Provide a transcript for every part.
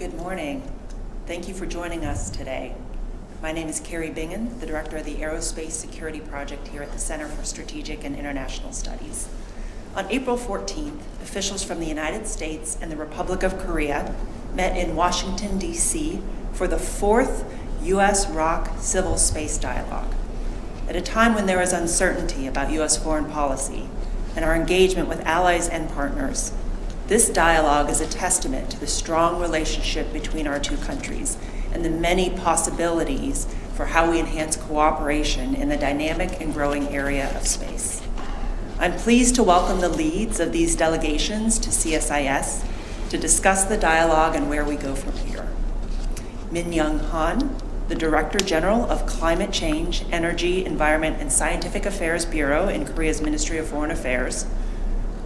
Good morning. Thank you for joining us today. My name is Carrie Bingen, the director of the Aerospace Security Project here at the Center for Strategic and International Studies. On April 14th, officials from the United States and the Republic of Korea met in Washington, D.C. for the fourth U.S. ROK Civil Space Dialogue. At a time when there is uncertainty about U.S. foreign policy and our engagement with allies and partners, this dialogue is a testament to the strong relationship between our two countries and the many possibilities for how we enhance cooperation in the dynamic and growing area of space. I'm pleased to welcome the leads of these delegations to CSIS to discuss the dialogue and where we go from here. Minyoung Han, the Director General of Climate Change, Energy, Environment, and Scientific Affairs Bureau in Korea's Ministry of Foreign Affairs.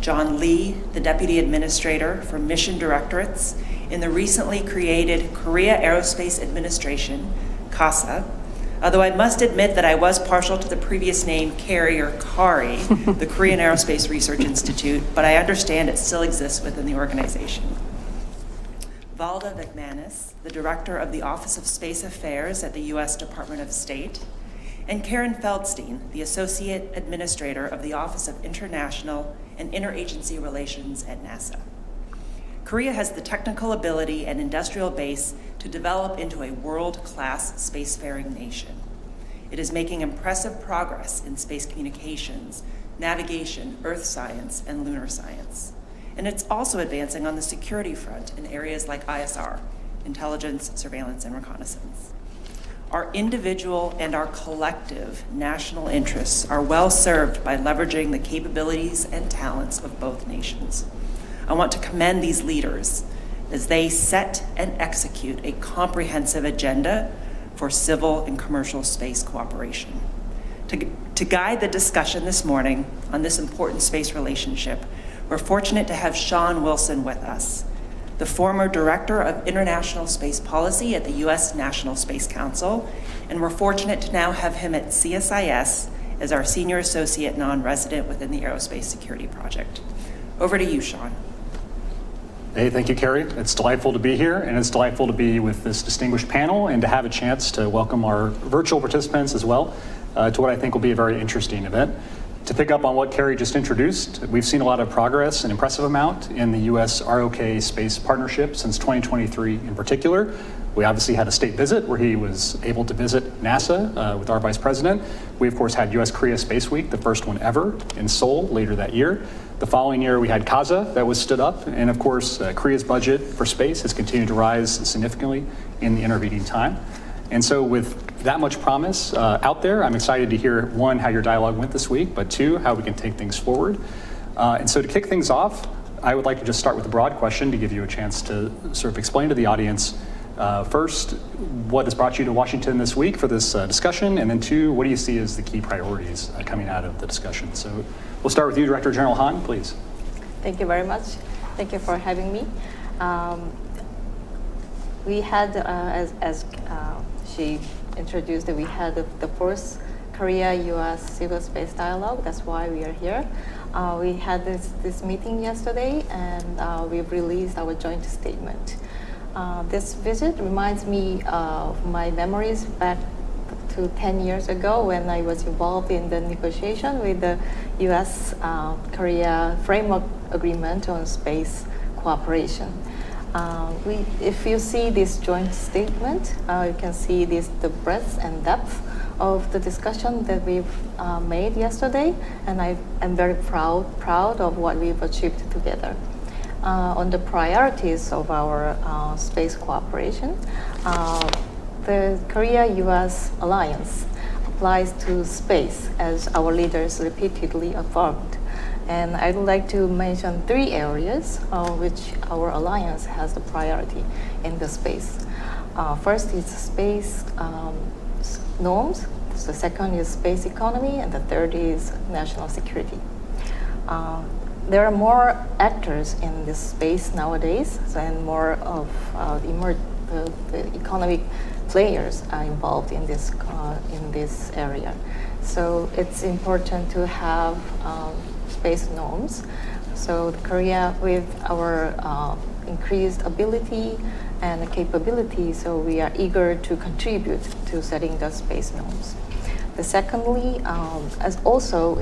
John Lee, the Deputy Administrator for Mission Directorates in the recently created Korea Aerospace Administration, KASA, although I must admit that I was partial to the previous name Kari or Kari, the Korean Aerospace Research Institute, but I understand it still exists within the organization. Valda Vikmanis, the Director of the Office of Space Affairs at the U.S. Department of State, and Karen Feldstein, the Associate Administrator of the Office of International and Interagency Relations at NASA. Korea has the technical ability and industrial base to develop into a world-class spacefaring nation. It is making impressive progress in space communications, navigation, earth science, and lunar science. And it's also advancing on the security front in areas like ISR, intelligence, surveillance, and reconnaissance. Our individual and our collective national interests are well served by leveraging the capabilities and talents of both nations. I want to commend these leaders as they set and execute a comprehensive agenda for civil and commercial space cooperation. To guide the discussion this morning on this important space relationship, we're fortunate to have Sean Wilson with us, the former Director of International Space Policy at the U.S. National Space Council, and we're fortunate to now have him at CSIS as our Senior Associate Non-Resident within the Aerospace Security Project. Over to you, Sean. Hey, thank you, Carrie. It's delightful to be here, and it's delightful to be with this distinguished panel and to have a chance to welcome our virtual participants as well to what I think will be a very interesting event. To pick up on what Carrie just introduced, we've seen a lot of progress, an impressive amount, in the U.S. ROK space partnership since 2023 in particular. We obviously had a state visit where he was able to visit NASA with our Vice President. We, of course, had U.S. Korea Space Week, the first one ever, in Seoul later that year. The following year, we had KASA that was stood up. And of course, Korea's budget for space has continued to rise significantly in the intervening time. And so with that much promise out there, I'm excited to hear, one, how your dialogue went this week, but two, how we can take things forward. And so to kick things off, I would like to just start with a broad question to give you a chance to sort of explain to the audience, first, what has brought you to Washington this week for this discussion, and then two, what do you see as the key priorities coming out of the discussion? So we'll start with you, Director General Han, please. Thank you very much. Thank you for having me. We had, as she introduced, we had the first Korea-U.S. Civil Space Dialogue. That's why we are here. We had this meeting yesterday, and we've released our joint statement. This visit reminds me of my memories back to 10 years ago when I was involved in the negotiation with the U.S.-Korea Framework Agreement on Space Cooperation. If you see this joint statement, you can see the breadth and depth of the discussion that we've made yesterday, and I'm very proud of what we've achieved together. On the priorities of our space cooperation, the Korea-U.S. alliance applies to space, as our leaders repeatedly affirmed. And I would like to mention three areas which our alliance has the priority in the space. First is space norms, the second is space economy, and the third is national security. There are more actors in this space nowadays, and more of the economic players are involved in this area. So it's important to have space norms. So Korea, with our increased ability and capability, so we are eager to contribute to setting the space norms. Secondly, as also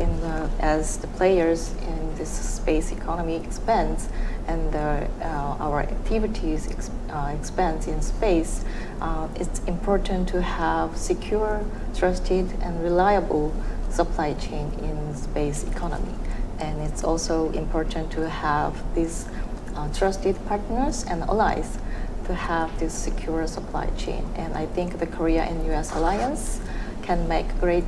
as the players in this space economy expands and our activities expands in space, it's important to have secure, trusted, and reliable supply chain in space economy. And it's also important to have these trusted partners and allies to have this secure supply chain. And I think the Korea and U.S. alliance can make great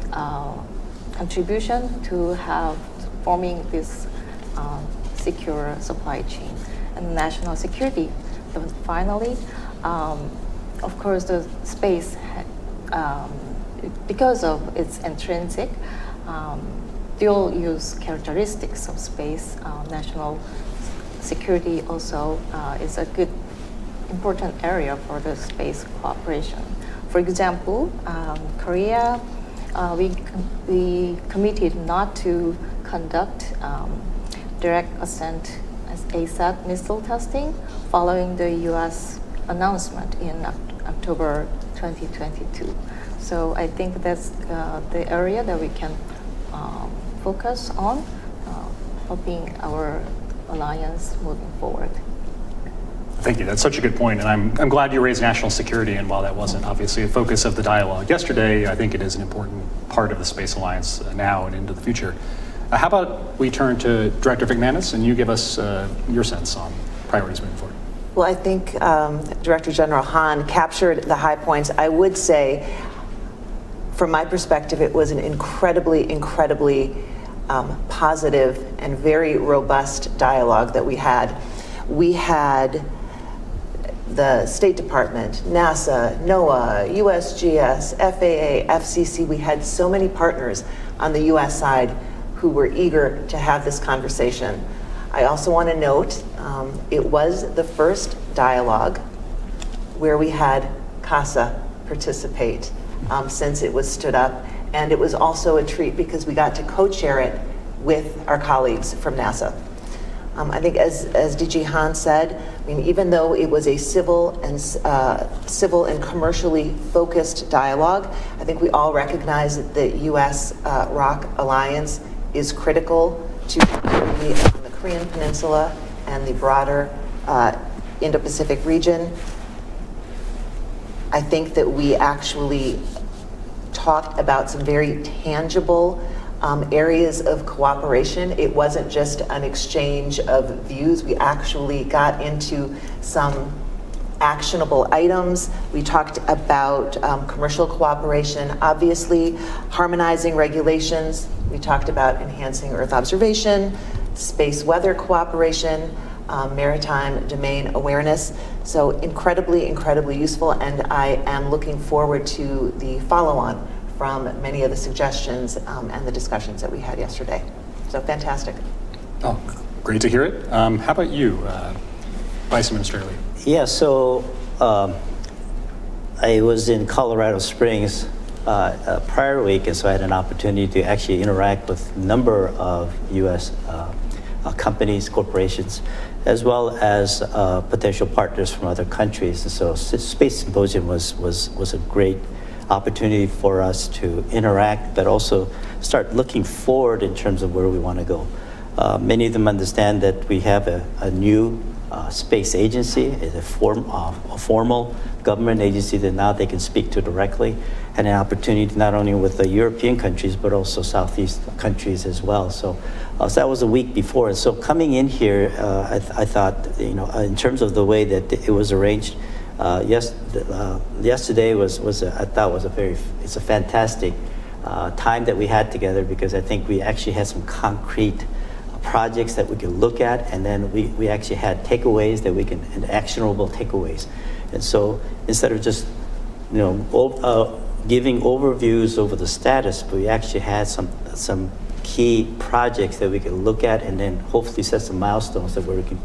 contribution to have forming this secure supply chain and national security. But finally, of course, the space, because of its intrinsic dual-use characteristics of space, national security also is a good, important area for the space cooperation. For example, Korea, we committed not to conduct direct ascent as ASAT missile testing following the U.S. announcement in October 2022. So I think that's the area that we can focus on, helping our alliance moving forward. Thank you. That's such a good point. And I'm glad you raised national security. And while that wasn't obviously a focus of the dialogue yesterday, I think it is an important part of the Space Alliance now and into the future. How about we turn to Director Vikmanis and you give us your sense on priorities moving forward? Well, I think Director General Han captured the high points. I would say, from my perspective, it was an incredibly positive and very robust dialogue that we had. We had the State Department, NASA, NOAA, USGS, FAA, FCC. We had so many partners on the US side who were eager to have this conversation. I also want to note it was the first dialogue where we had KASA participate since it was stood up. And it was also a treat because we got to co-chair it with our colleagues from NASA. I think as DG Han said, I mean, even though it was a civil and commercially focused dialogue, I think we all recognize that the U.S. ROK alliance is critical to security on the Korean Peninsula and the broader Indo-Pacific region. I think that we actually talked about some very tangible areas of cooperation. It wasn't just an exchange of views. We actually got into some actionable items. We talked about commercial cooperation, obviously, harmonizing regulations. We talked about enhancing Earth observation, space weather cooperation, maritime domain awareness. So incredibly useful, and I am looking forward to the follow-on from many of the suggestions and the discussions that we had yesterday. So fantastic. Oh, great to hear it. How about you, Vice Administrator Lee? Yeah, so I was in Colorado Springs prior week, and so I had an opportunity to actually interact with a number of U.S. Companies, corporations, as well as potential partners from other countries. And so Space Symposium was a great opportunity for us to interact, but also start looking forward in terms of where we want to go. Many of them understand that we have a new space agency, is a formal government agency that now they can speak to directly, and an opportunity not only with the European countries, but also Southeast countries as well. So that was a week before. And so coming in here, I thought, in terms of the way that it was arranged, yesterday was a fantastic time that we had together, because I think we actually had some concrete projects that we could look at, and then we actually had takeaways that we can, and actionable takeaways. And so instead of just giving overviews over the status, but we actually had some key projects that we could look at, and then hopefully set some milestones that we can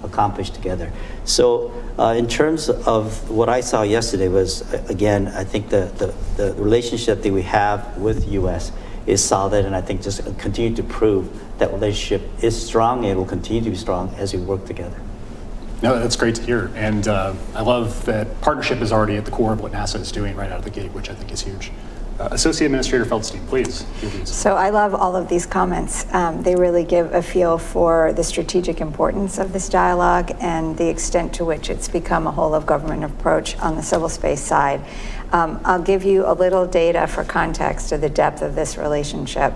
accomplish together. So in terms of what I saw yesterday was, again, I think the relationship that we have with the U.S. is solid, and I think just continue to prove that relationship is strong and will continue to be strong as we work together. No, that's great to hear. And I love that partnership is already at the core of what NASA is doing right out of the gate, which I think is huge. Associate Administrator Feldstein, please. So I love all of these comments. They really give a feel for the strategic importance of this dialogue and the extent to which it's become a whole of government approach on the civil space side. I'll give you a little data for context of the depth of this relationship,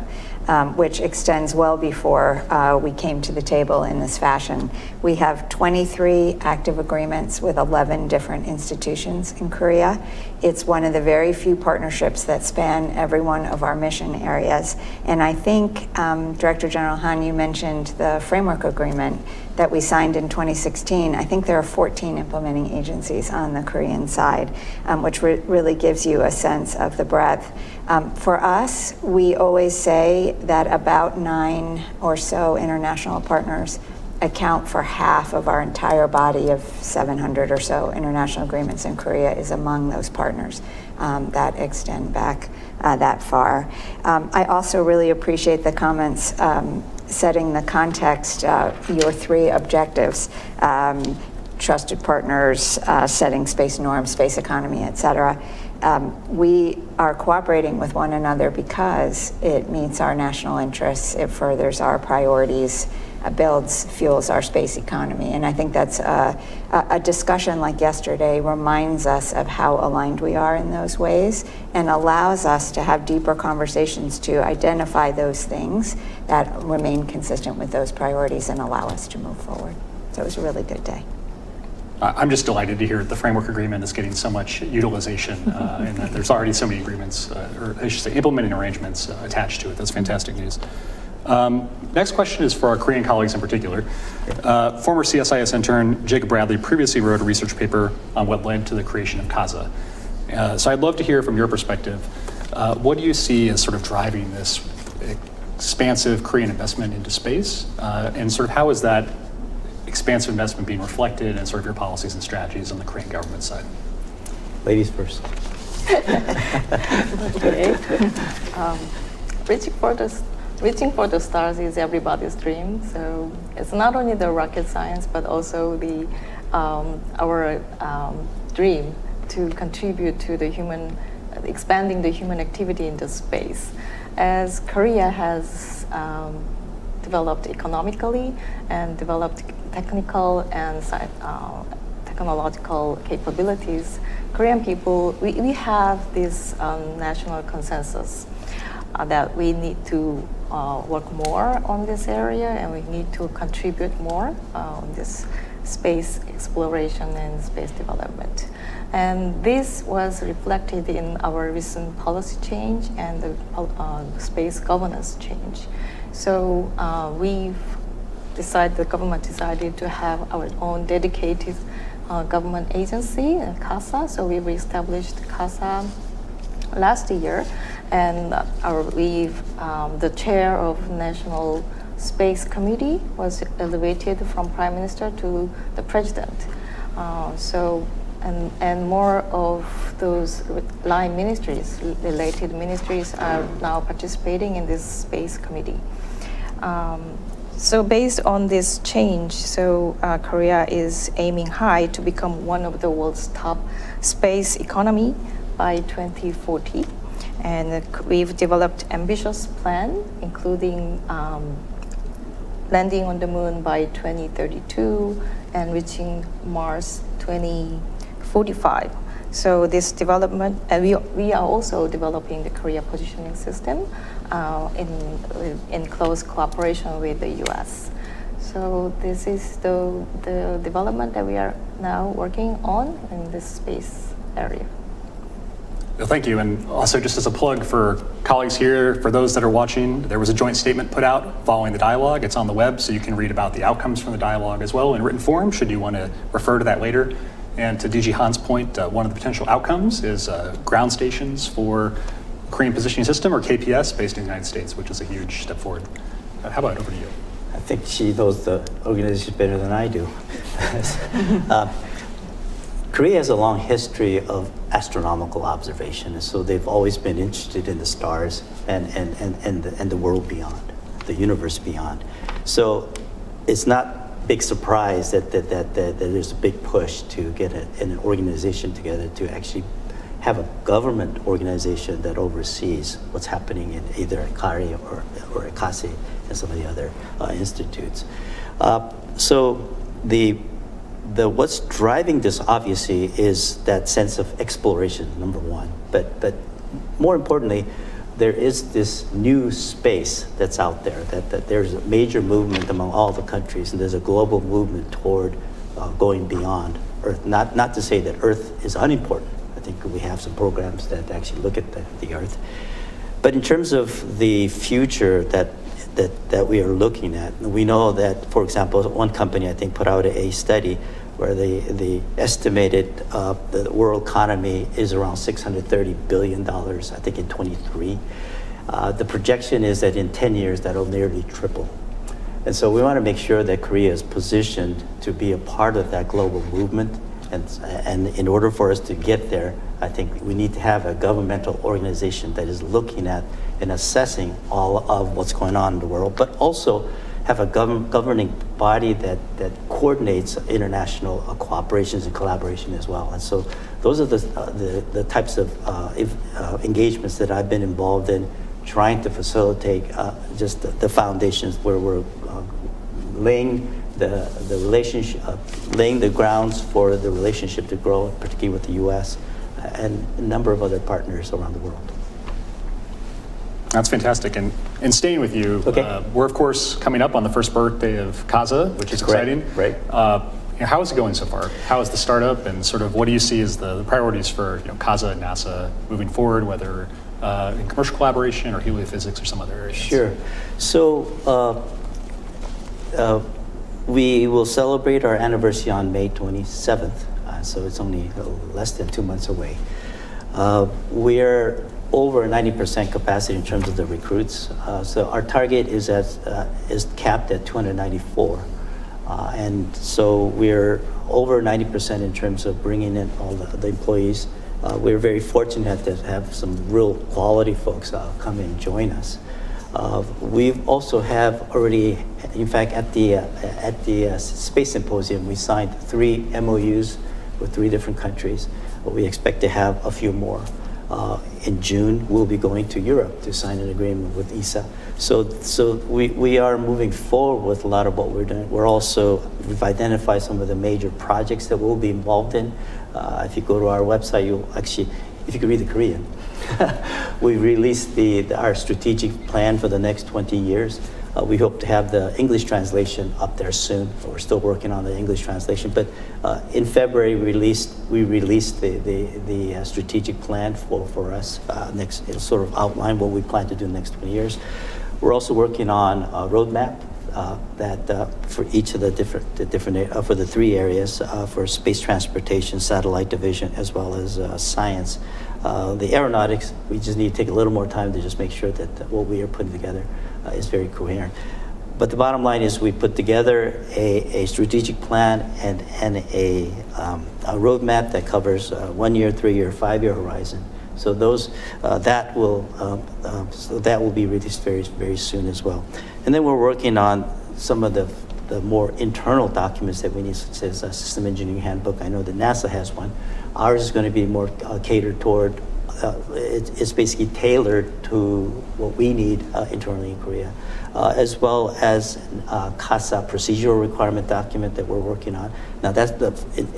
which extends well before we came to the table in this fashion. We have 23 active agreements with 11 different institutions in Korea. It's one of the very few partnerships that span every one of our mission areas. And I think, Director General Han, you mentioned the framework agreement that we signed in 2016. I think there are 14 implementing agencies on the Korean side, which really gives you a sense of the breadth. For us, we always say that about 9 or so international partners account for half of our entire body of 700 or so international agreements, and Korea is among those partners that extend back that far. I also really appreciate the comments setting the context, your 3 objectives, trusted partners, setting space norms, space economy, et cetera. We are cooperating with one another because it meets our national interests, it furthers our priorities, fuels our space economy. And I think that's a discussion like yesterday reminds us of how aligned we are in those ways and allows us to have deeper conversations to identify those things that remain consistent with those priorities and allow us to move forward. So it was a really good day. I'm just delighted to hear the framework agreement is getting so much utilization and that there's already so many agreements, or I should say implementing arrangements attached to it. That's fantastic news. Next question is for our Korean colleagues in particular. Former CSIS intern Jacob Bradley previously wrote a research paper on what led to the creation of KASA. So I'd love to hear from your perspective, what do you see as sort of driving this expansive Korean investment into space? And sort of how is that expansive investment being reflected in sort of your policies and strategies on the Korean government side? Ladies first. Okay. Reaching for the stars is everybody's dream. So it's not only the rocket science, but also our dream to contribute to expanding the human activity into space. As Korea has developed economically and developed technical and technological capabilities, Korean people, we have this national consensus that we need to work more on this area and we need to contribute more on this space exploration and space development. And this was reflected in our recent policy change and the space governance change. So the government decided to have our own dedicated government agency, KASA. So we established KASA last year, and the chair of National Space Committee was elevated from Prime Minister to the President. And more of those line ministries, related ministries, are now participating in this space committee. So based on this change, Korea is aiming high to become one of the world's top space economy by 2040. And we've developed ambitious plan, including landing on the moon by 2032 and reaching Mars 2045. So this development, and we are also developing the Korea positioning system in close cooperation with the U.S. So this is the development that we are now working on in this space area. Well, thank you. And also just as a plug for colleagues here, for those that are watching, there was a joint statement put out following the dialogue. It's on the web, so you can read about the outcomes from the dialogue as well in written form, should you want to refer to that later. And to DG Han's point, one of the potential outcomes is ground stations for Korean Positioning System, or KPS, based in the United States, which is a huge step forward. How about over to you? I think she knows the organization better than I do. Korea has a long history of astronomical observation, and so they've always been interested in the stars and the world beyond, the universe beyond. So it's not big surprise that there's a big push to get an organization together to actually have a government organization that oversees what's happening in either KARI or KASA and some of the other institutes. So what's driving this obviously is that sense of exploration, number one. But more importantly, there is this new space that's out there, that there's a major movement among all the countries, and there's a global movement toward going beyond Earth. Not to say that Earth is unimportant. I think we have some programs that actually look at the Earth. But in terms of the future that we are looking at, we know that, for example, one company I think put out a study where the estimated the world economy is around $630 billion, I think in 23. The projection is that in 10 years, that'll nearly triple. And so we want to make sure that Korea is positioned to be a part of that global movement. And in order for us to get there, I think we need to have a governmental organization that is looking at and assessing all of what's going on in the world, but also have a governing body that coordinates international cooperations and collaboration as well. And so those are the types of engagements that I've been involved in, trying to facilitate just the foundations where we're laying the relationship, laying the grounds for the relationship to grow, particularly with the U.S. and a number of other partners around the world. That's fantastic. And staying with you, Okay. We're of course coming up on the first birthday of KASA, which is Correct. exciting. Right. How is it going so far? How is the startup, and sort of what do you see as the priorities for KASA and NASA moving forward, whether in commercial collaboration or heliophysics or some other areas? Sure. So we will celebrate our anniversary on May 27th, so it's only less than 2 months away. We're over 90% capacity in terms of the recruits. So our target is capped at 294. And so we're over 90% in terms of bringing in all the employees. We're very fortunate to have some real quality folks come and join us. We've also have already, in fact, at the Space Symposium, we signed 3 MOUs with 3 different countries. We expect to have a few more. In June, we'll be going to Europe to sign an agreement with ESA. So we are moving forward with a lot of what we're doing. We've identified some of the major projects that we'll be involved in. If you go to our website, if you could read the Korean, we released our strategic plan for the next 20 years. We hope to have the English translation up there soon. We're still working on the English translation, but in February we released the strategic plan for us. Next, it'll sort of outline what we plan to do in the next 20 years. We're also working on a roadmap that for each of the different for the 3 areas for space transportation, satellite division, as well as science. The aeronautics, we just need to take a little more time to just make sure that what we are putting together is very coherent. But the bottom line is we put together a strategic plan and a roadmap that covers 1 year, 3 year, 5 year horizon. So that will be released very, very soon as well. And then we're working on some of the more internal documents that we need, such as a system engineering handbook. I know that NASA has one. Ours is going to be more catered toward, it's basically tailored to what we need internally in Korea, as well as KASA procedural requirement document that we're working on. Now that's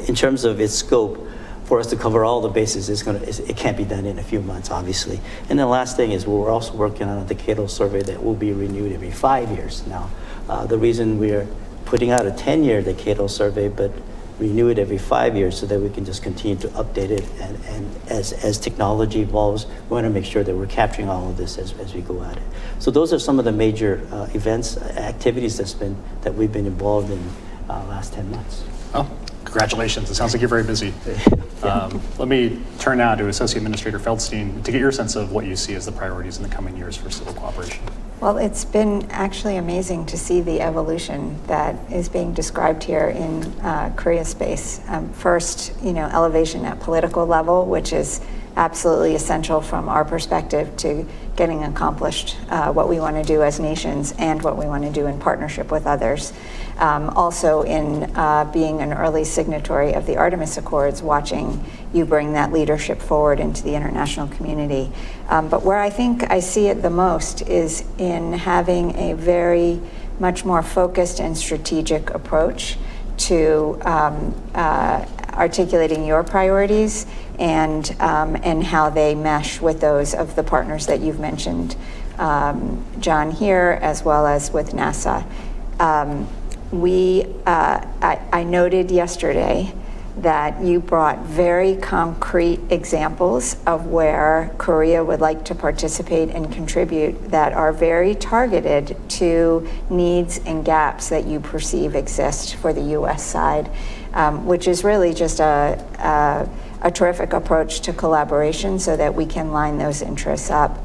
in terms of its scope, for us to cover all the bases, it can't be done in a few months, obviously. And the last thing is we're also working on a decadal survey that will be renewed every 5 years now. The reason we're putting out a 10-year decadal survey, but renew it every 5 years so that we can just continue to update it. And as technology evolves, we want to make sure that we're capturing all of this as we go at it. So those are some of the major events, activities that we've been involved in last 10 months. Oh, congratulations. It sounds like you're very busy. Yeah. Let me turn now to Associate Administrator Feldstein to get your sense of what you see as the priorities in the coming years for civil cooperation. Well, it's been actually amazing to see the evolution that is being described here in Korea space. First, elevation at political level, which is absolutely essential from our perspective to getting accomplished what we want to do as nations and what we want to do in partnership with others. Also in being an early signatory of the Artemis Accords, watching you bring that leadership forward into the international community. But where I think I see it the most is in having a very much more focused and strategic approach to articulating your priorities and how they mesh with those of the partners that you've mentioned, John, here, as well as with NASA. I noted yesterday that you brought very concrete examples of where Korea would like to participate and contribute that are very targeted to needs and gaps that you perceive exist for the U.S. side, which is really just a terrific approach to collaboration so that we can line those interests up.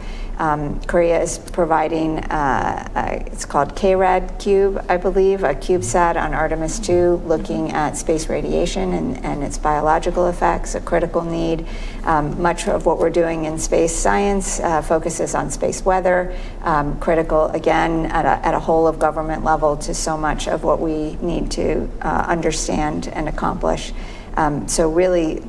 Korea is providing, it's called KRAD Cube, I believe, a CubeSat on Artemis 2, looking at space radiation and its biological effects, a critical need. Much of what we're doing in space science focuses on space weather, critical, again, at a whole of government level to so much of what we need to understand and accomplish. So really,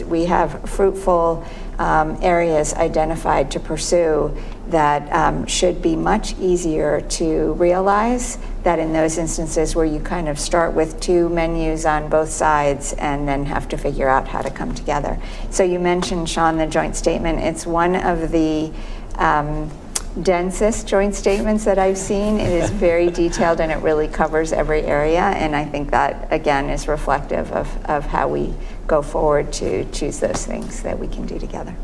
we have fruitful areas identified to pursue that should be much easier to realize that in those instances where you kind of start with two menus on both sides and then have to figure out how to come together. So you mentioned, Sean, the joint statement. It's one of the densest joint statements that I've seen. It is very detailed and it really covers every area, and I think that again is reflective of how we go forward to choose those things that we can do together.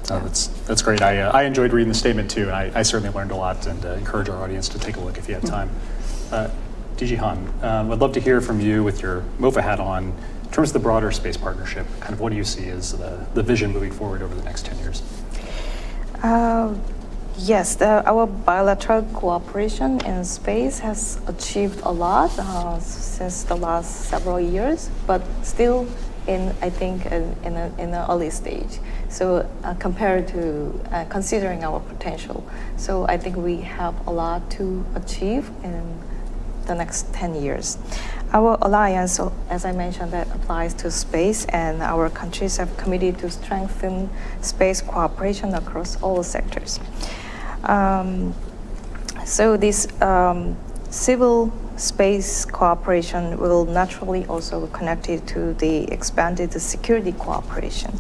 That's great. I enjoyed reading the statement too, and I certainly learned a lot, and encourage our audience to take a look if you have time. DG Han, I'd love to hear from you with your MOFA hat on. In terms of the broader space partnership, kind of what do you see as the vision moving forward over the next 10 years? Yes, our bilateral cooperation in space has achieved a lot since the last several years, but still in an early stage. So compared to considering our potential, so I think we have a lot to achieve in the next 10 years. Our alliance, as I mentioned, that applies to space, and our countries have committed to strengthen space cooperation across all sectors. So this civil space cooperation will naturally also connect it to the expanded security cooperation.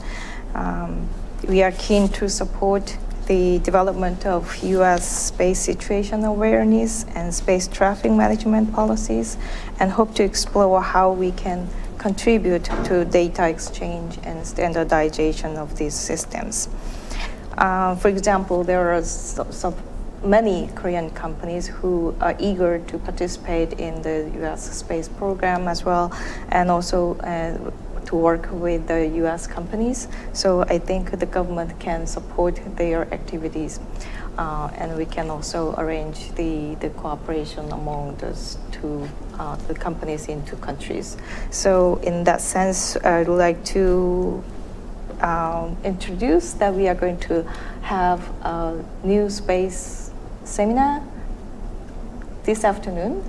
We are keen to support the development of U.S. space situation awareness and space traffic management policies, and hope to explore how we can contribute to data exchange and standardization of these systems. For example, there are so many Korean companies who are eager to participate in the U.S. space program as well, and also to work with the U.S. companies. So I think the government can support their activities, and we can also arrange the cooperation among those two the companies in two countries. So in that sense, I'd like to introduce that we are going to have a new space seminar this afternoon.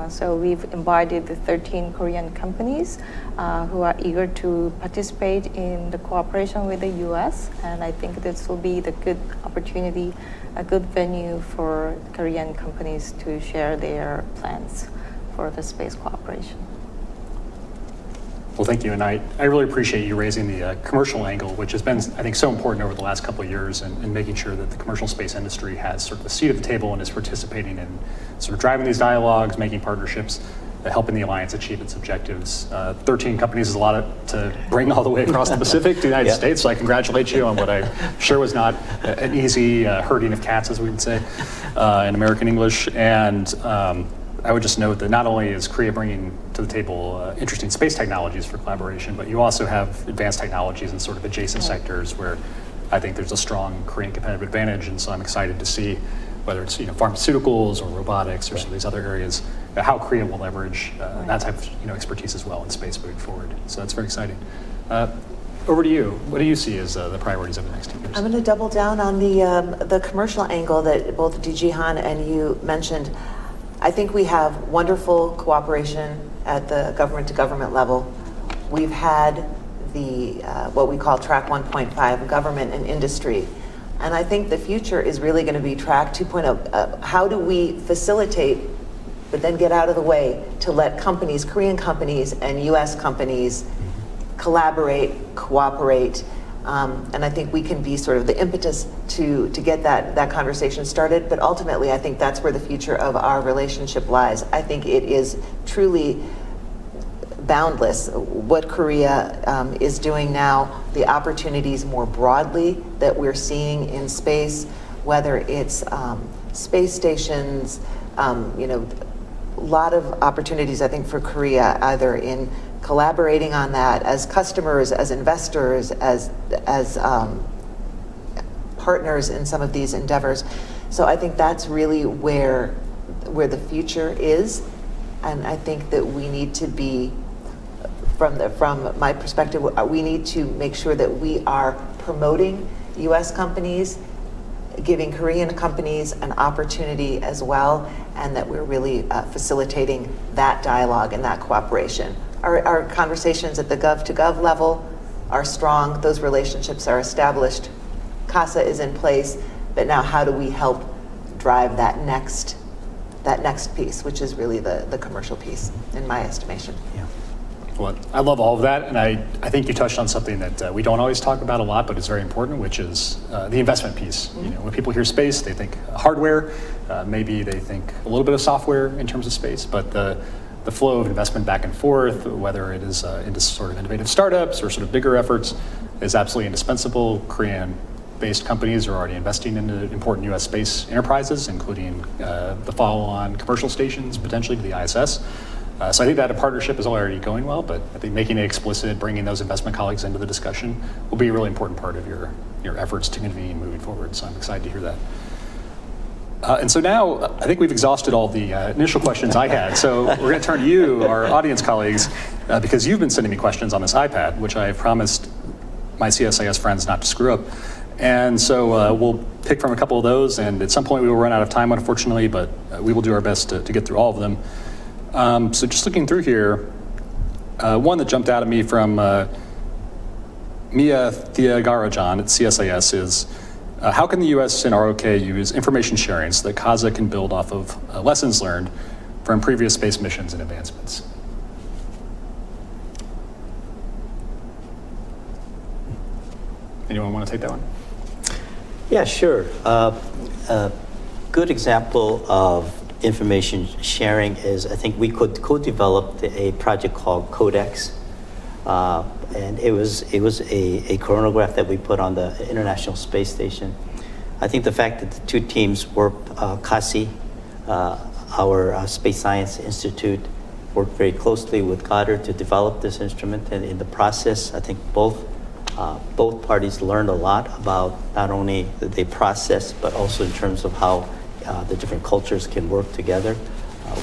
So we've invited the 13 Korean companies who are eager to participate in the cooperation with the U.S. And I think this will be the good opportunity, a good venue for Korean companies to share their plans for the space cooperation. Well, thank you, and I really appreciate you raising the commercial angle, which has been, I think, so important over the last couple of years, and making sure that the commercial space industry has sort of a seat at the table and is participating in sort of driving these dialogues, making partnerships, helping the alliance achieve its objectives. 13 companies is a lot to bring all the way across the Pacific to the United States, so I congratulate you on what I'm sure was not an easy herding of cats, as we would say in American English. And I would just note that not only is Korea bringing to the table interesting space technologies for collaboration, but you also have advanced technologies in sort of adjacent sectors where I think there's a strong Korean competitive advantage. And so I'm excited to see whether it's pharmaceuticals or robotics or some of these other areas, how Korea will leverage that type of expertise as well in space moving forward. So that's very exciting. over to you. What do you see as the priorities over the next 2 years? I'm going to double down on the commercial angle that both DG Han and you mentioned. I think we have wonderful cooperation at the government-to-government level. We've had the what we call Track 1.5, government and industry. And I think the future is really going to be Track 2.0. How do we facilitate, but then get out of the way to let companies, Korean companies and US companies collaborate, cooperate, and I think we can be sort of the impetus to get that conversation started. But ultimately, I think that's where the future of our relationship lies. I think it is truly boundless what Korea is doing now, the opportunities more broadly that we're seeing in space, whether it's space stations, a lot of opportunities, I think, for Korea, either in collaborating on that as customers, as investors, as partners in some of these endeavors. So I think that's really where the future is, and I think that we need to be, from my perspective, we need to make sure that we are promoting U.S. companies, giving Korean companies an opportunity as well, and that we're really facilitating that dialogue and that cooperation. Our conversations at the gov-to-gov level are strong. Those relationships are established. KASA is in place, but now how do we help drive that next piece, which is really the commercial piece, in my estimation. Yeah. Well, I love all of that, and I think you touched on something that we don't always talk about a lot, but it's very important, which is the investment piece. Mm-hmm. When people hear space, they think hardware, maybe they think a little bit of software in terms of space, but the flow of investment back and forth, whether it is into sort of innovative startups or sort of bigger efforts, is absolutely indispensable. Korean-based companies are already investing into important U.S. space enterprises, including the follow-on commercial stations, potentially to the ISS. So I think that a partnership is already going well, but I think making it explicit, bringing those investment colleagues into the discussion will be a really important part of your efforts to convene moving forward. So I'm excited to hear that. And so now I think we've exhausted all the initial questions I had. So we're going to turn to you, our audience colleagues, because you've been sending me questions on this iPad, which I have promised my CSIS friends not to screw up. And so we'll pick from a couple of those, and at some point we will run out of time, unfortunately, but we will do our best to get through all of them. So just looking through here, one that jumped out at me from Mia Thiagarajan at CSIS is, how can the U.S. and ROK use information sharing so that KASA can build off of lessons learned from previous space missions and advancements? Anyone want to take that one? Yeah, sure. Good example of information sharing is, I think we could co-develop a project called Codex, and it was a chronograph that we put on the International Space Station. I think the fact that the two teams worked, KASI, our Space Science Institute, worked very closely with Goddard to develop this instrument, and in the process, I think both parties learned a lot about not only the process, but also in terms of how the different cultures can work together.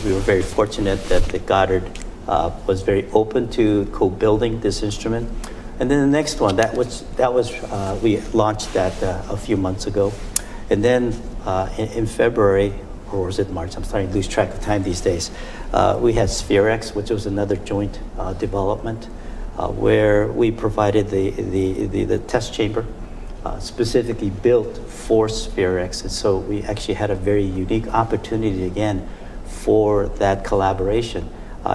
We were very fortunate that the Goddard was very open to co-building this instrument. And then the next one, we launched that a few months ago. And then in February, or was it March? I'm starting to lose track of time these days. We had SphereX, which was another joint development, where we provided the test chamber, specifically built for SphereX. And so we actually had a very unique opportunity again for that collaboration.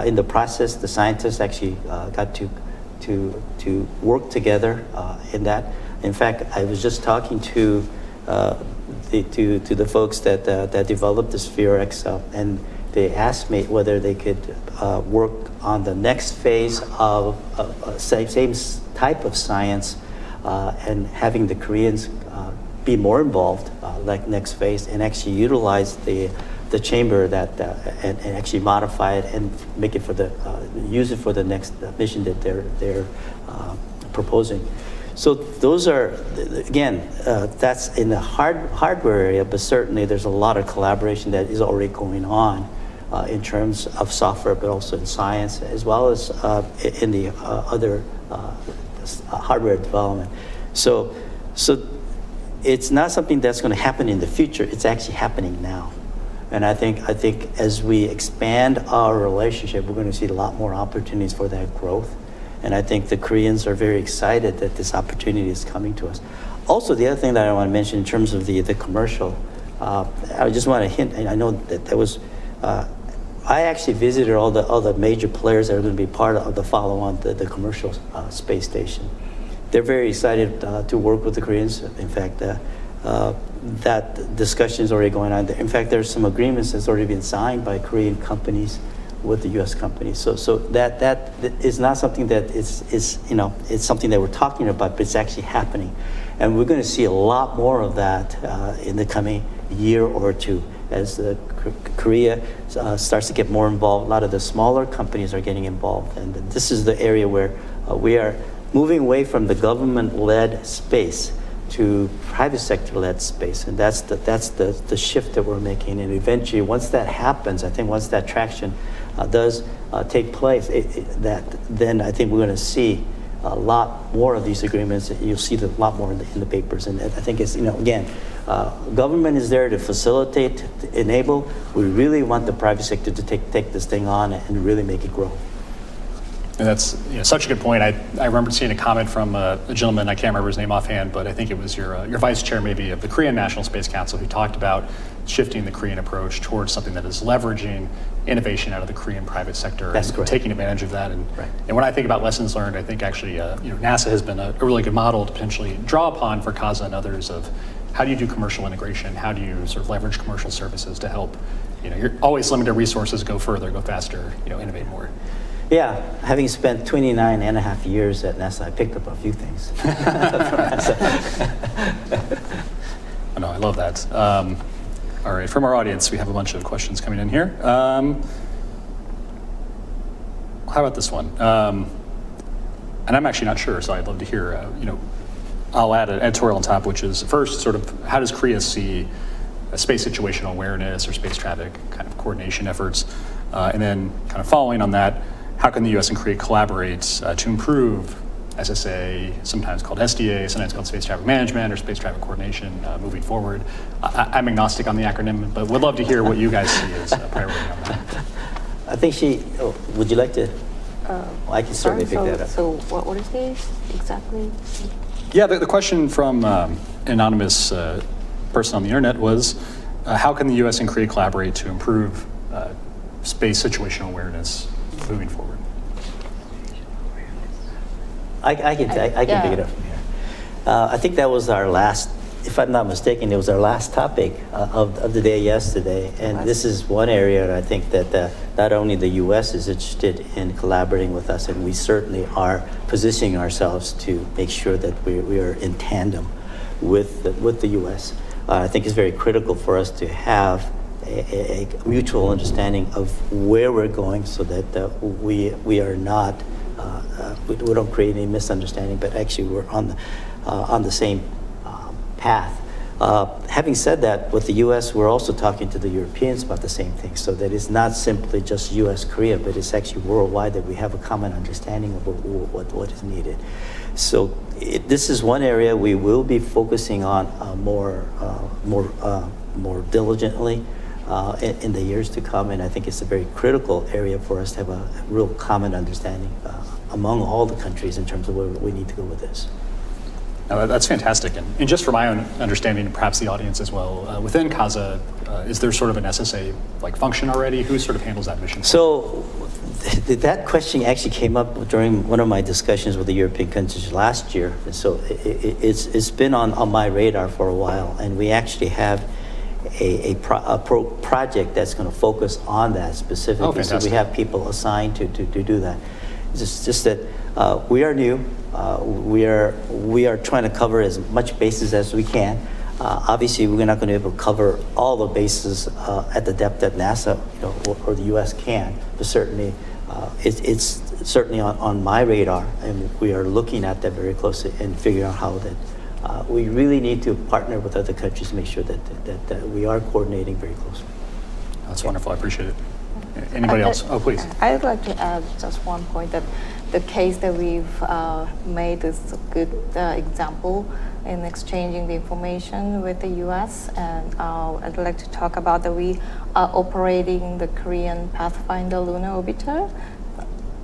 In the process, the scientists actually got to work together in that. In fact, I was just talking to the folks that developed the SphereX, and they asked me whether they could work on the next phase of same type of science, and having the Koreans be more involved, like next phase, and actually utilize the chamber and actually modify it and make it use it for the next mission that they're proposing. So those are, again, that's in the hardware area, but certainly there's a lot of collaboration that is already going on in terms of software, but also in science, as well as in the other hardware development. So it's not something that's going to happen in the future. It's actually happening now. And I think as we expand our relationship, we're going to see a lot more opportunities for that growth. And I think the Koreans are very excited that this opportunity is coming to us. Also, the other thing that I want to mention in terms of the commercial, I just want to hint, and I know that there was, I actually visited all the major players that are going to be part of the follow-on, the commercial space station. They're very excited to work with the Koreans. In fact, that discussion is already going on. In fact, there's some agreements that's already been signed by Korean companies with the U.S. companies. So that is not something that is it's something that we're talking about, but it's actually happening. And we're going to see a lot more of that in the coming year or two as Korea starts to get more involved. A lot of the smaller companies are getting involved. And this is the area where we are moving away from the government-led space to private sector-led space, and that's the shift that we're making. And eventually, once that happens, I think once that traction does take place, then I think we're going to see a lot more of these agreements. You'll see a lot more in the papers. And I think it's again, government is there to facilitate, to enable. We really want the private sector to take this thing on and really make it grow. And that's such a good point. I remember seeing a comment from a gentleman, I can't remember his name offhand, but I think it was your vice chair maybe of the Korean National Space Council, who talked about shifting the Korean approach towards something that is leveraging innovation out of the Korean private sector. That's and correct. Taking advantage of that. And, right. and when I think about lessons learned, I think actually NASA has been a really good model to potentially draw upon for KASA and others of how do you do commercial integration? How do you sort of leverage commercial services to help, you're always limited resources, go further, go faster, innovate more. Yeah, having spent 29 and a half years at NASA, I picked up a few things. I know, I love that. All right, from our audience, we have a bunch of questions coming in here. How about this one? And I'm actually not sure, so I'd love to hear, I'll add an editorial on top, which is first, sort of, how does Korea see space situational awareness or space traffic kind of coordination efforts? And then kind of following on that, how can the U.S. and Korea collaborate to improve SSA, sometimes called SDA, sometimes called Space Traffic Management or Space Traffic Coordination moving forward? I'm agnostic on the acronym, but would love to hear what you guys see as a priority on that. I think would you like to? I can certainly pick that up. So what is this exactly? Yeah, the question from an anonymous person on the internet was, how can the U.S. and Korea collaborate to improve space situational awareness moving forward? I can pick it up from here. I think that was our last, if I'm not mistaken, it was our last topic of the day yesterday. And this is one area that I think that not only the U.S. is interested in collaborating with us, and we certainly are positioning ourselves to make sure that we are in tandem with the U.S. I think it's very critical for us to have a mutual understanding of where we're going, so that we are not we don't create any misunderstanding, but actually we're on the same path. Having said that, with the U.S., we're also talking to the Europeans about the same thing, so that it's not simply just U.S. Korea, but it's actually worldwide, that we have a common understanding of what is needed. So this is one area we will be focusing on more diligently in the years to come, and I think it's a very critical area for us to have a real common understanding among all the countries in terms of where we need to go with this. Now, that's fantastic. And just for my own understanding, and perhaps the audience as well, within KASA, is there sort of an SSA function already? Who sort of handles that mission? So that question actually came up during one of my discussions with the European countries last year. And so it's been on my radar for a while, and we actually have a project that's going to focus on that specifically. Oh, fantastic. So we have people assigned to do that. It's just that we are new. We are trying to cover as much bases as we can. Obviously, we're not going to be able to cover all the bases at the depth that NASA or the U.S. can, but certainly it's certainly on my radar, and we are looking at that very closely and figuring out how that we really need to partner with other countries to make sure that we are coordinating very closely. That's wonderful. I appreciate it. Anybody else? Oh, please. I'd like to add just one point, that the case that we've made is a good example in exchanging the information with the U.S. And I'd like to talk about that we are operating the Korean Pathfinder lunar orbiter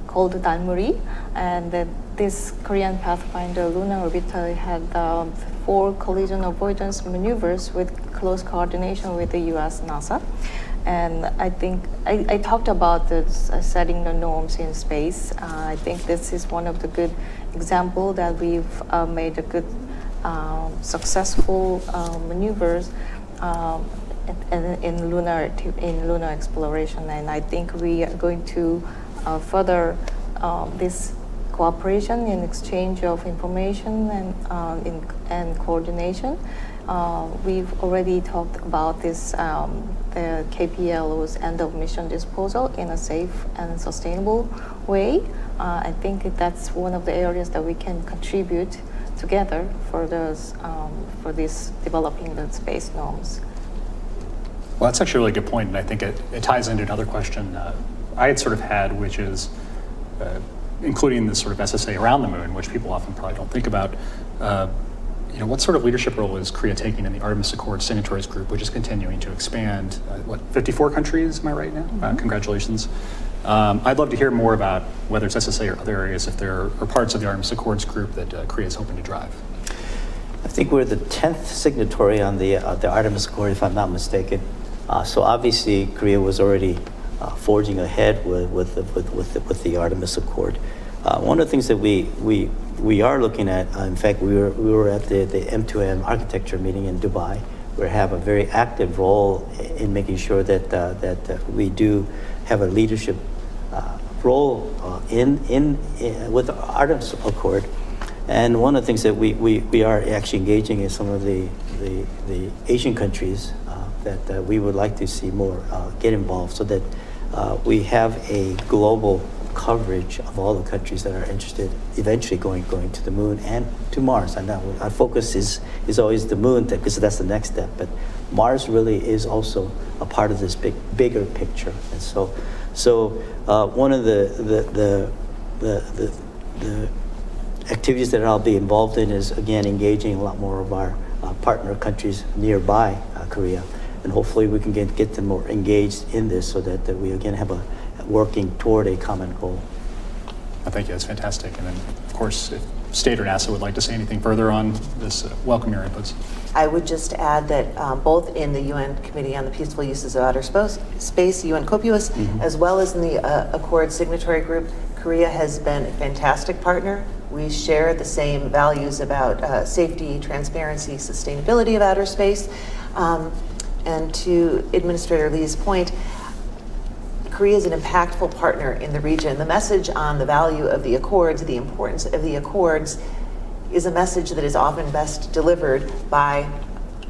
called Dalmuri, and that this Korean Pathfinder lunar orbiter had 4 collision avoidance maneuvers with close coordination with the U.S. NASA. And I think I talked about this setting the norms in space. I think this is one of the good example that we've made a good successful maneuvers in lunar exploration, and I think we are going to further this cooperation in exchange of information and coordination. We've already talked about this, the KPLO's end of mission disposal in a safe and sustainable way. I think that's one of the areas that we can contribute together for this developing the space norms. Well, that's actually a really good point, and I think it ties into another question I had sort of had, which is including this sort of SSA around the moon, which people often probably don't think about. What sort of leadership role is Korea taking in the Artemis Accord signatories group, which is continuing to expand? 54 countries, am I right now? Mm-hmm. Congratulations. I'd love to hear more about whether it's SSA or other areas, if there are parts of the Artemis Accords group that Korea is hoping to drive. I think we're the 10th signatory on the Artemis Accord, if I'm not mistaken. So obviously, Korea was already forging ahead with the Artemis Accord. One of the things that we are looking at, in fact, we were at the M2M architecture meeting in Dubai. We have a very active role in making sure that we do have a leadership role with the Artemis Accord. And one of the things that we are actually engaging in some of the Asian countries that we would like to see more get involved, so that we have a global coverage of all the countries that are interested eventually going to the moon and to Mars. And our focus is always the moon, because that's the next step. But Mars really is also a part of this bigger picture. And so one of the activities that I'll be involved in is, again, engaging a lot more of our partner countries nearby Korea. And hopefully we can get them more engaged in this, so that we again have working toward a common goal. Thank you, that's fantastic. And then, of course, if State or NASA would like to say anything further on this, welcome your inputs. I would just add that both in the UN Committee on the Peaceful Uses of Outer Space, UN COPUOS, as well as in the Accord signatory group, Korea has been a fantastic partner. We share the same values about safety, transparency, sustainability of outer space. And to Administrator Lee's point, Korea is an impactful partner in the region. The message on the value of the Accords, the importance of the Accords, is a message that is often best delivered by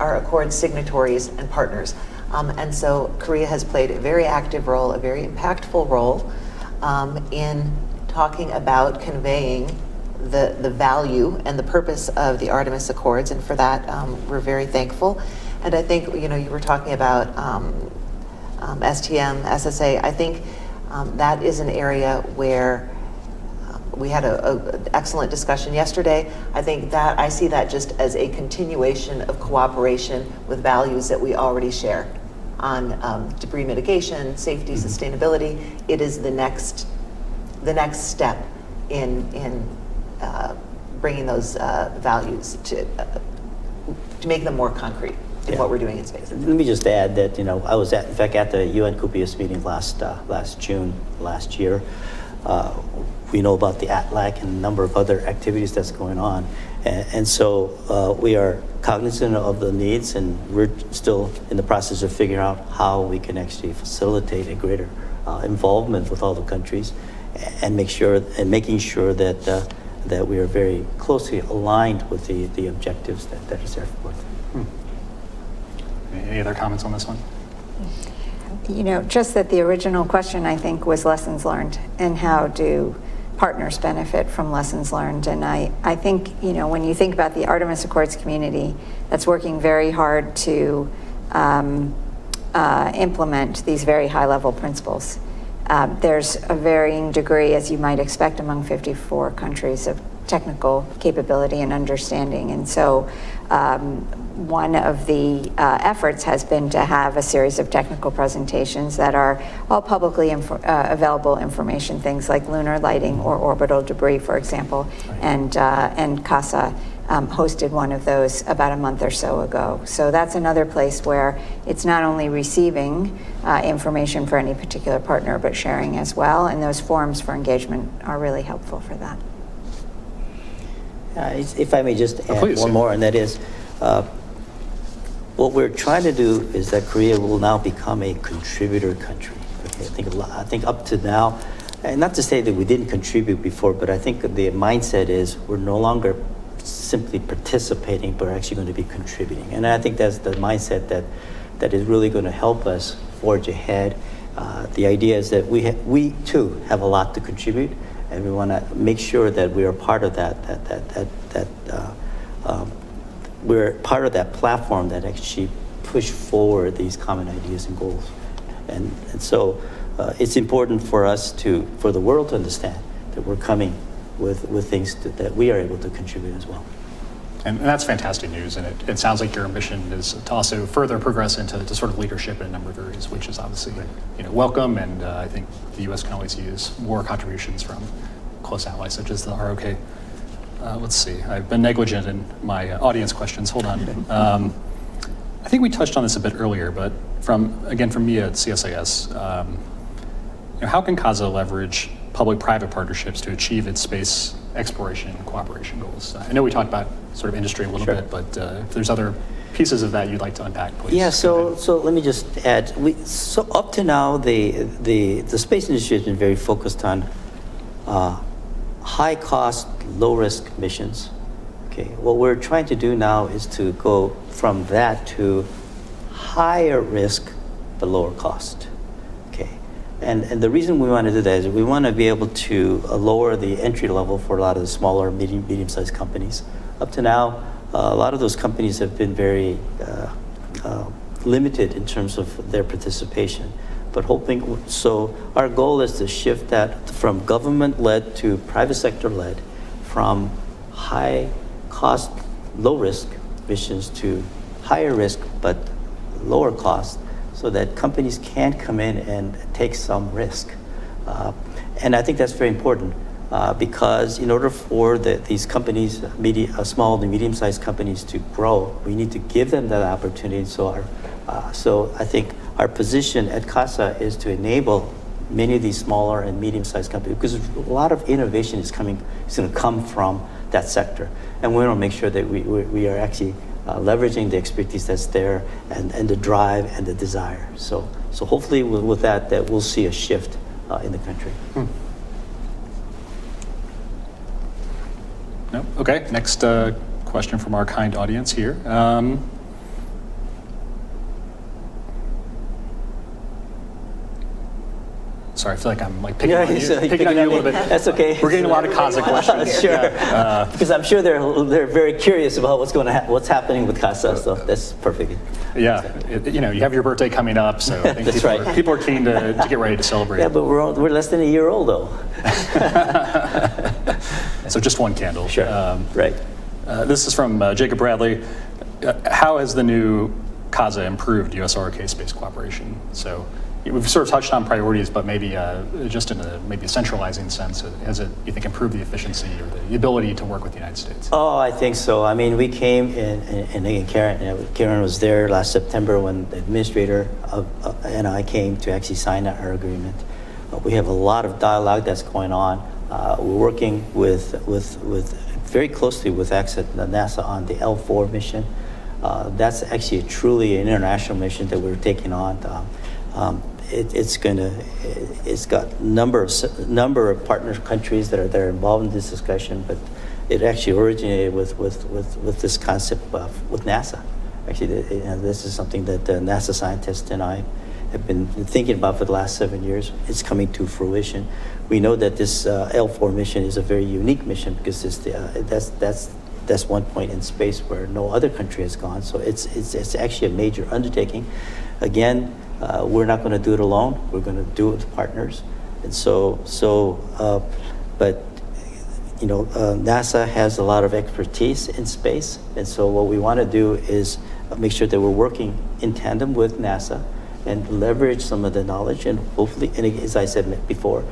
our Accord signatories and partners. And so Korea has played a very active role, a very impactful role in talking about conveying the value and the purpose of the Artemis Accords, and for that we're very thankful. And I think, you were talking about STM, SSA. I think that is an area where we had an excellent discussion yesterday. I think that I see that just as a continuation of cooperation with values that we already share on debris mitigation, safety, sustainability. It is the next step in bringing those values to make them more concrete in what we're doing in space. Let me just add that I was in fact at the UN COPUOS meeting last June last year. We know about the ATLAC and a number of other activities that's going on, and so we are cognizant of the needs, and we're still in the process of figuring out how we can actually facilitate a greater involvement with all the countries, and making sure that that we are very closely aligned with the objectives that is there for. Any other comments on this one? Just that the original question, I think, was lessons learned, and how do partners benefit from lessons learned. And I think, when you think about the Artemis Accords community that's working very hard to implement these very high-level principles, There's a varying degree, as you might expect, among 54 countries of technical capability and understanding. And so one of the efforts has been to have a series of technical presentations that are all publicly available information, things like lunar lighting or orbital debris, for example, and KASA hosted one of those about a month or so ago. So that's another place where it's not only receiving information for any particular partner, but sharing as well, and those forums for engagement are really helpful for that. If I may just add one more, and that is, what we're trying to do is that Korea will now become a contributor country. Okay? I think up to now, and not to say that we didn't contribute before, but I think the mindset is we're no longer simply participating, but we're actually going to be contributing. And I think that's the mindset that is really going to help us forge ahead. The idea is that we too have a lot to contribute, and we want to make sure that we are part of we're part of that platform that actually push forward these common ideas and goals. And so it's important for us for the world to understand that we're coming with things that we are able to contribute as well. And that's fantastic news, and it sounds like your ambition is to also further progress into sort of leadership in a number of areas, which is obviously welcome, and I think the U.S. can always use more contributions from close allies such as the ROK. Let's see, I've been negligent in my audience questions. Hold on. I think we touched on this a bit earlier, but from Mia at CSIS, how can KASA leverage public-private partnerships to achieve its space exploration and cooperation goals? I know we talked about sort of industry a little bit, but if there's other pieces of that you'd like to unpack, please. Yeah, so let me just add. So up to now, the space industry has been very focused on high-cost, low-risk missions. Okay, what we're trying to do now is to go from that to higher risk but lower cost. Okay, and the reason we want to do that is we want to be able to lower the entry level for a lot of the smaller, medium-sized companies. Up to now, a lot of those companies have been very limited in terms of their participation. But so our goal is to shift that from government-led to private sector-led, from high cost, low risk missions to higher risk but lower cost, so that companies can come in and take some risk. And I think that's very important because in order for these companies, small to medium-sized companies to grow, we need to give them that opportunity. So I think our position at KASA is to enable many of these smaller and medium-sized companies, because a lot of innovation is going to come from that sector. And we want to make sure that we are actually leveraging the expertise that's there and the drive and the desire. So hopefully with that we'll see a shift in the country. No? Okay, next question from our kind audience here. Sorry, I feel like I'm picking on you a little bit. That's okay. We're getting a lot of KASA questions. Sure, because I'm sure they're very curious about what's happening with KASA. So that's perfect. Yeah, you have your birthday coming up, so I think people are keen to get ready to celebrate. Yeah, but we're less than a year old though. So just one candle. Sure. Right. This is from Jacob Bradley. How has the new KASA improved U.S. ROK space cooperation? So we've sort of touched on priorities, but maybe just in a centralizing sense, has it, you think, improved the efficiency or the ability to work with the United States? Oh, I think so. I mean, we came in, and again, Karen was there last September when the administrator and I came to actually sign our agreement. We have a lot of dialogue that's going on. We're working with very closely with NASA on the L4 mission. That's actually truly an international mission that we're taking on. It's got number of partner countries that are involved in this discussion, but it actually originated with this concept with NASA. Actually, this is something that NASA scientists and I have been thinking about for the last 7 years. It's coming to fruition. We know that this L4 mission is a very unique mission because that's one point in space where no other country has gone. So it's actually a major undertaking. Again, we're not going to do it alone. We're going to do it with partners. And but NASA has a lot of expertise in space, and so what we want to do is make sure that we're working in tandem with NASA and leverage some of the knowledge, and hopefully, and as I said before,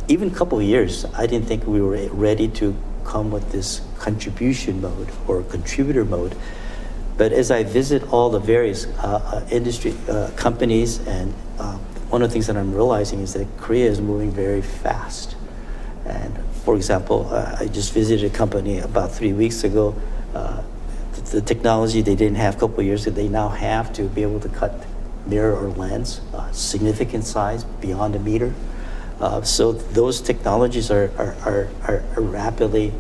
even a couple of years, I didn't think we were ready to come with this contribution mode or contributor mode. But as I visit all the various industry companies, and one of the things that I'm realizing is that Korea is moving very fast. And for example, I just visited a company about 3 weeks ago. The technology they didn't have a couple of years ago, they now have to be able to cut mirror or lens, significant size, beyond a meter. So those technologies are rapidly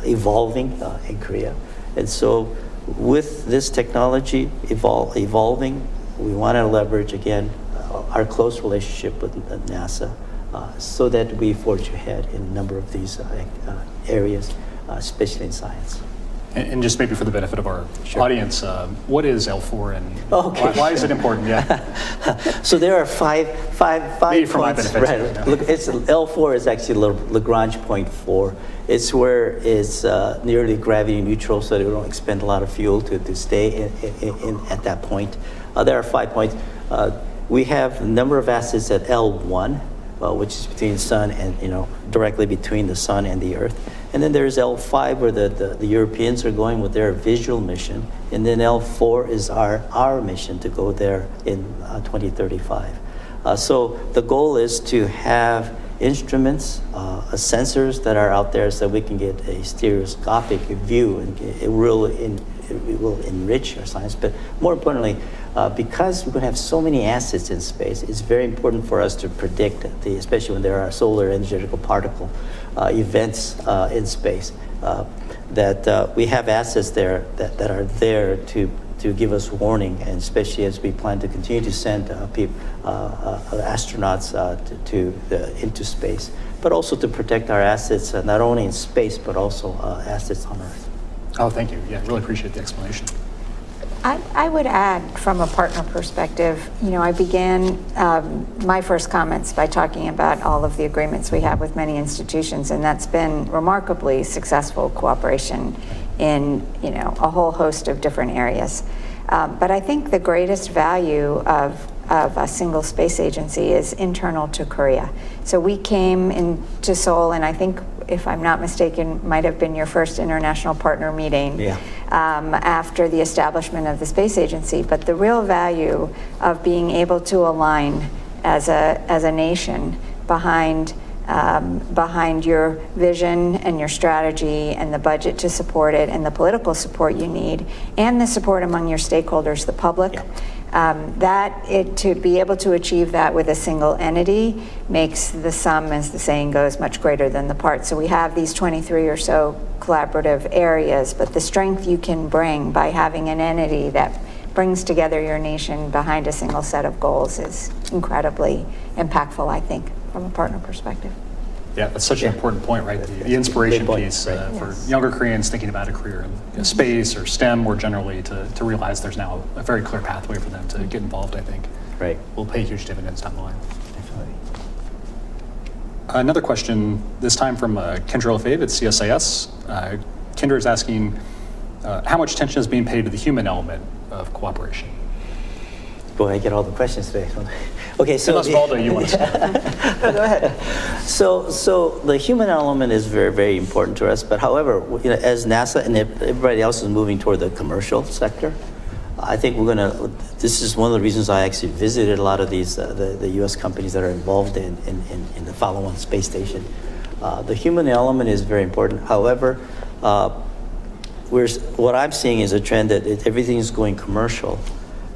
evolving in Korea. And so with this technology evolving, we want to leverage, again, our close relationship with NASA so that we forge ahead in a number of these areas, especially in science. And just maybe for the benefit of our audience, what is L4 and why is it important? Yeah. So there are five maybe for my points. benefit. Right. Look, L4 is actually Lagrange point 4. It's where it's nearly gravity neutral, so they don't expend a lot of fuel to stay in at that point. There are 5 points. We have a number of assets at L1, which is between the sun and directly between the sun and the Earth. And then there's L5, where the Europeans are going with their visual mission. And then L4 is our mission to go there in 2035. So the goal is to have instruments, sensors that are out there so we can get a stereoscopic view, and it will enrich our science. But more importantly, because we're going to have so many assets in space, it's very important for us to predict, especially when there are solar energetical particle events in space, that we have assets there that are there to give us warning, and especially as we plan to continue to send astronauts into space, but also to protect our assets, not only in space, but also assets on Earth. Oh, thank you. Yeah, really appreciate the explanation. I would add, from a partner perspective, I began my first comments by talking about all of the agreements we have with many institutions, and that's been remarkably successful cooperation in a whole host of different areas. But I think the greatest value of a single space agency is internal to Korea. So we came into Seoul, and I think, if I'm not mistaken, might have been your first international partner meeting after the establishment of the space agency. But the real value of being able to align as a nation behind your vision and your strategy and the budget to support it and the political support you need and the support among your stakeholders, the public. To be able to achieve that with a single entity makes the sum, as the saying goes, much greater than the parts. So we have these 23 or so collaborative areas, but the strength you can bring by having an entity that brings together your nation behind a single set of goals is incredibly impactful, I think, from a partner perspective. Yeah, that's such an important point, right? The inspiration piece for younger Koreans thinking about a career in space or STEM more generally, to realize there's now a very clear pathway for them to get involved, I think. Right. Will pay huge dividends down the line. Definitely. Another question, this time from Kendra Lefebvre at CSIS. Kendra is asking, how much attention is being paid to the human element of cooperation? Boy, I get all the questions today. Okay, so unless Valda, you want to start. No, go ahead. So the human element is very, very important to us. But however, as NASA and everybody else is moving toward the commercial sector, I think this is one of the reasons I actually visited a lot of these, the U.S. companies that are involved in the follow-on space station. The human element is very important. However, what I'm seeing is a trend that everything is going commercial.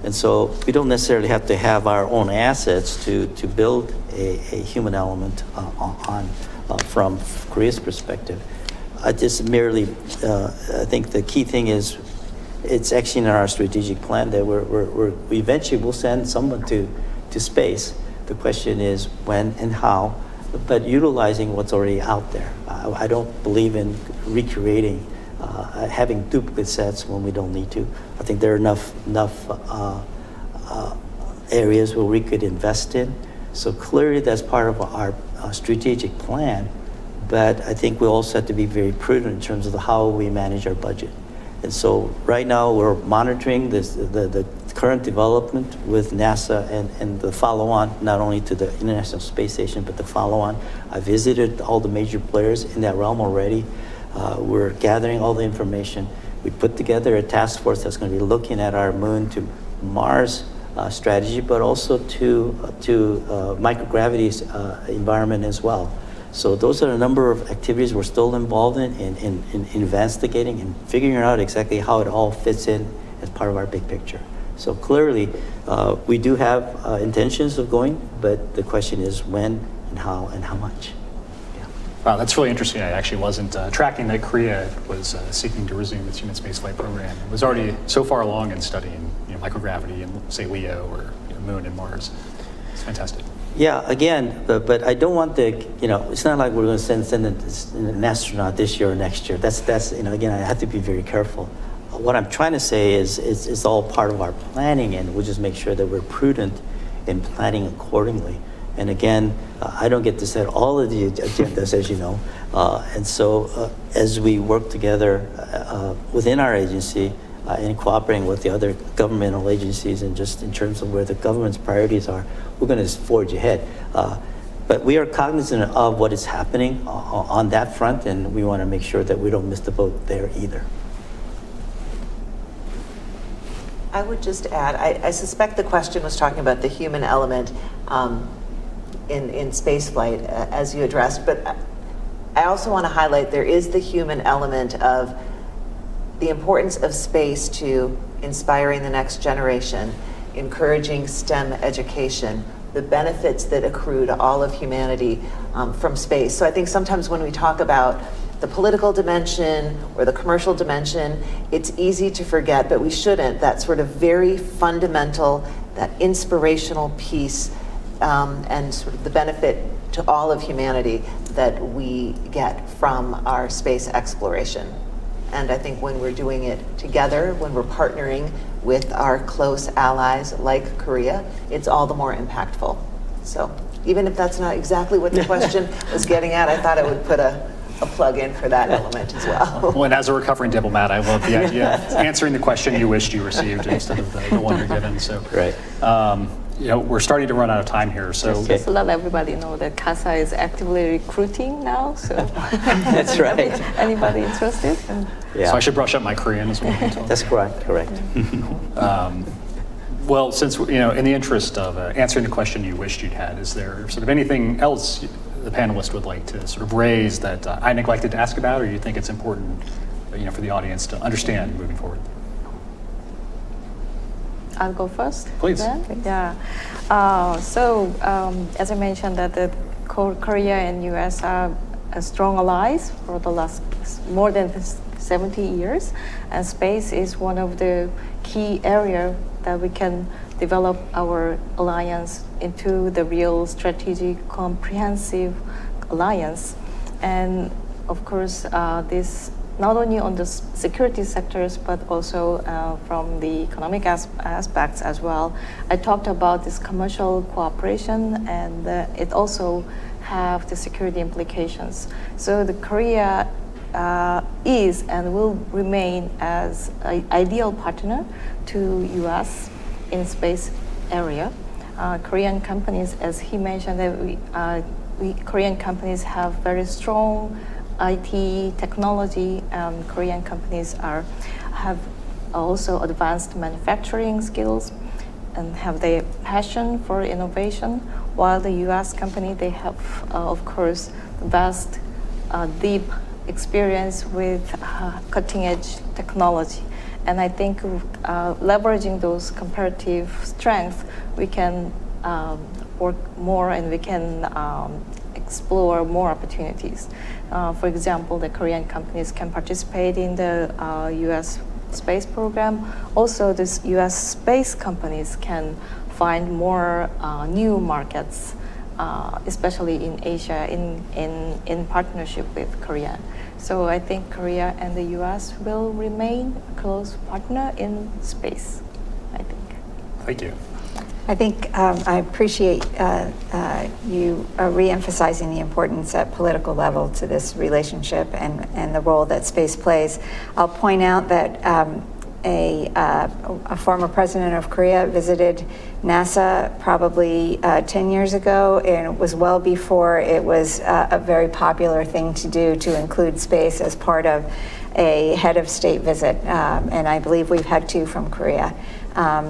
And so we don't necessarily have to have our own assets to build a human element from Korea's perspective. I think the key thing is it's actually in our strategic plan that we eventually will send someone to space. The question is when and how, but utilizing what's already out there. I don't believe in recreating, having duplicate sets when we don't need to. I think there are enough areas where we could invest in So clearly that's part of our strategic plan, but I think we also have to be very prudent in terms of how we manage our budget. And so right now we're monitoring the current development with NASA and the follow-on, not only to the International Space Station, but the follow-on. I visited all the major players in that realm already. We're gathering all the information. We put together a task force that's going to be looking at our Moon to Mars strategy, but also to microgravity's environment as well. So those are a number of activities we're still involved in investigating and figuring out exactly how it all fits in as part of our big picture. So clearly, we do have intentions of going, but the question is when and how much. Wow, that's really interesting. I actually wasn't tracking that Korea was seeking to resume its human spaceflight program. It was already so far along in studying microgravity and, say, LEO or Moon and Mars. It's fantastic. Yeah, again, but I don't want it's not like we're going to send an astronaut this year or next year. That's again, I have to be very careful. What I'm trying to say is it's all part of our planning, and we'll just make sure that we're prudent in planning accordingly. And again, I don't get to set all of the agendas, as you know. And so as we work together within our agency and cooperating with the other governmental agencies and just in terms of where the government's priorities are, we're going to forge ahead. But we are cognizant of what is happening on that front, and we want to make sure that we don't miss the boat there either. I would just add, I suspect the question was talking about the human element in spaceflight, as you addressed, but I also want to highlight there is the human element of the importance of space to inspiring the next generation, encouraging STEM education, the benefits that accrue to all of humanity from space. So I think sometimes when we talk about the political dimension or the commercial dimension, it's easy to forget, but we shouldn't, that sort of very fundamental, that inspirational piece and sort of the benefit to all of humanity that we get from our space exploration. And I think when we're doing it together, when we're partnering with our close allies like Korea, it's all the more impactful. So even if that's not exactly what the question was getting at, I thought I would put a plug in for that element as well. Well, and as a recovering diplomat, I love the idea of answering the question you wished you received instead of the one you're given. So, Right. We're starting to run out of time here. So, Okay. Just to let everybody know that KASA is actively recruiting now, so That's right. anybody interested? Yeah. so I should brush up my Korean as well. That's correct. Well, since in the interest of answering the question you wished you'd had, is there sort of anything else the panelists would like to sort of raise that I neglected to ask about, or you think it's important, for the audience to understand moving forward? I'll go first. Please. Then? Yeah. As I mentioned, that the Korea and U.S. are strong allies for the last more than 70 years, and space is one of the key areas that we can develop our alliance into the real strategic, comprehensive alliance. And of course, this not only on the security sectors, but also from the economic aspects as well. I talked about this commercial cooperation, and it also have the security implications. So the Korea is and will remain as an ideal partner to U.S. in space area. Korean companies, as he mentioned, that Korean companies have very strong IT technology, and Korean companies have also advanced manufacturing skills and have their passion for innovation, while the U.S. company, they have, of course, vast, deep experience with cutting-edge technology. And I think leveraging those comparative strengths, we can work more and we can explore more opportunities. For example, the Korean companies can participate in the U.S. space program. Also, this U.S. space companies can find more new markets, especially in Asia, in partnership with Korea. So I think Korea and the U.S. will remain a close partner in space, I think. Thank you. I think I appreciate you re-emphasizing the importance at political level to this relationship and the role that space plays. I'll point out that a former president of Korea visited NASA probably 10 years ago, and it was well before it was a very popular thing to do to include space as part of a head of state visit. And I believe we've had 2 from Korea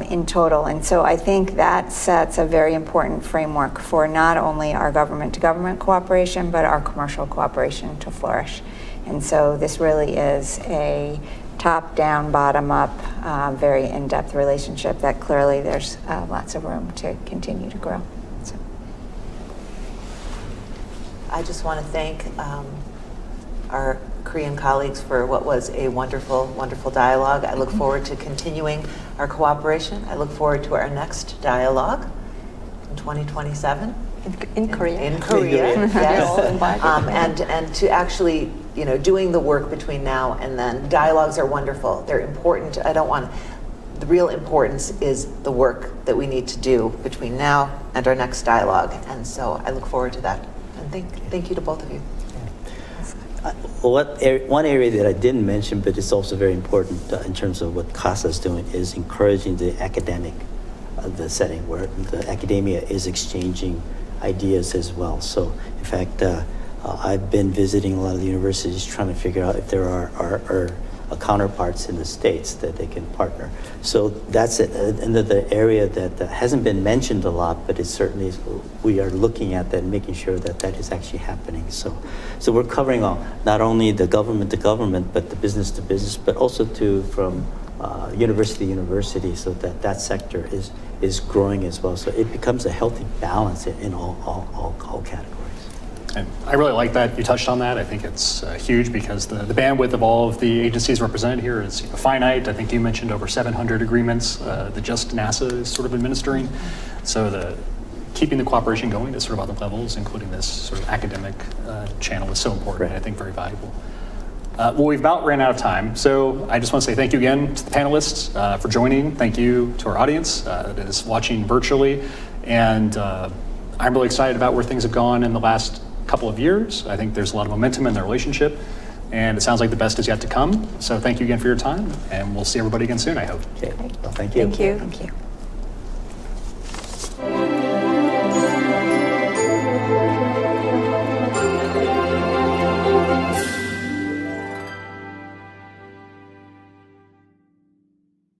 in total. And so I think that sets a very important framework for not only our government-to-government cooperation, but our commercial cooperation to flourish. And so this really is a top-down, bottom-up, very in-depth relationship that clearly there's lots of room to continue to grow. So. I just want to thank our Korean colleagues for what was a wonderful, wonderful dialogue. I look forward to continuing our cooperation. I look forward to our next dialogue in 2027. In Korea. In Korea, yes. All invited. And to actually, doing the work between now and then. Dialogues are wonderful. They're important. The real importance is the work that we need to do between now and our next dialogue. And so I look forward to that. And thank you to both of you. One area that I didn't mention, but it's also very important in terms of what KASA is doing, is encouraging the academic, the setting where the academia is exchanging ideas as well. So, in fact, I've been visiting a lot of the universities trying to figure out if there are counterparts in the States that they can partner. So that's another area that hasn't been mentioned a lot, but it certainly is, we are looking at that and making sure that that is actually happening. So we're covering not only the government to government, but the business to business, but also from university to university, so that sector is growing as well. So it becomes a healthy balance in all categories. And I really like that you touched on that. I think it's huge because the bandwidth of all of the agencies represented here is finite. I think you mentioned over 700 agreements that just NASA is sort of administering. So keeping the cooperation going at sort of other levels, including this sort of academic channel, is so important. Right. I think very valuable. Well, we've about ran out of time, so I just want to say thank you again to the panelists for joining. Thank you to our audience that is watching virtually. And I'm really excited about where things have gone in the last couple of years. I think there's a lot of momentum in the relationship, and it sounds like the best is yet to come. So thank you again for your time, and we'll see everybody again soon, I hope. Okay. Well, thank you. Thank you. Thank you.